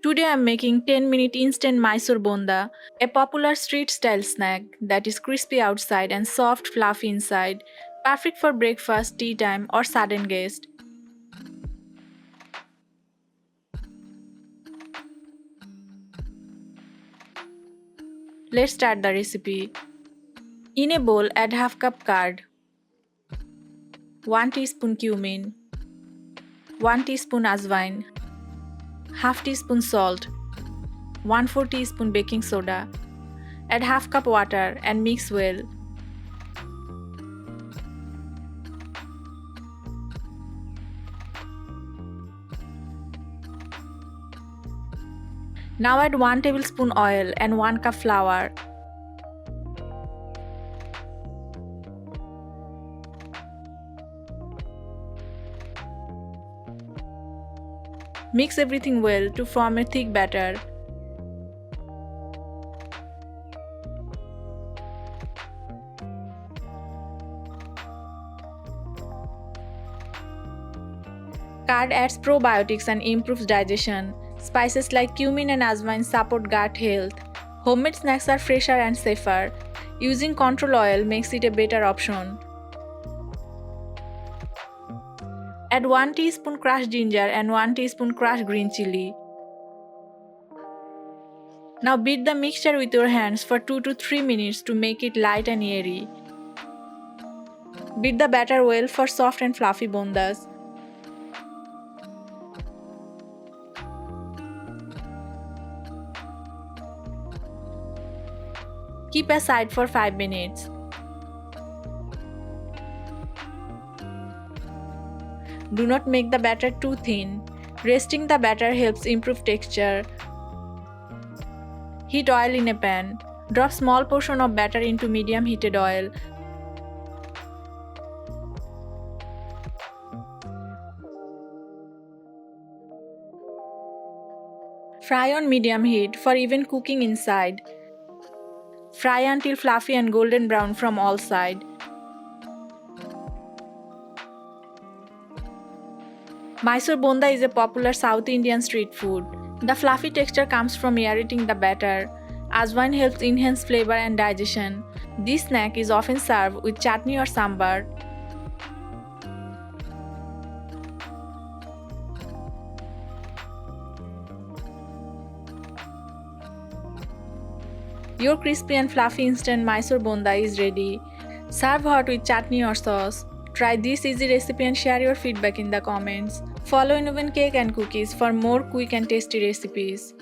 Today I am making 10-minute instant Mysore Bonda, a popular street style snack that is crispy outside and soft fluffy inside, perfect for breakfast, tea time or sudden guest. Let's start the recipe. In a bowl add half cup curd, 1 teaspoon cumin, 1 teaspoon ajwain, half teaspoon salt, 1/4 teaspoon baking soda. Add half cup water and mix well. Now add 1 tablespoon oil and 1 cup flour. Mix everything well to form a thick batter. Curd adds probiotics and improves digestion. Spices like cumin and ajwain support gut health. Homemade snacks are fresher and safer. Using control oil makes it a better option. Add 1 teaspoon crushed ginger and 1 teaspoon crushed green chilli. Now beat the mixture with your hands for 2 to 3 minutes to make it light and airy. Beat the batter well for soft and fluffy bondas. Keep aside for 5 minutes. Do not make the batter too thin. Resting the batter helps improve texture. Heat oil in a pan. Drop small portion of batter into medium heated oil. Fry on medium heat for even cooking inside. Fry until fluffy and golden brown from all sides. Mysore Bonda is a popular South Indian street food. The fluffy texture comes from aerating the batter. Ajwain helps enhance flavor and digestion. This snack is often served with chutney or sambar. Your crispy and fluffy instant Mysore Bonda is ready. Serve hot with chutney or sauce. Try this easy recipe and share your feedback in the comments. Follow Innovent Cake and Cookies for more quick and tasty recipes.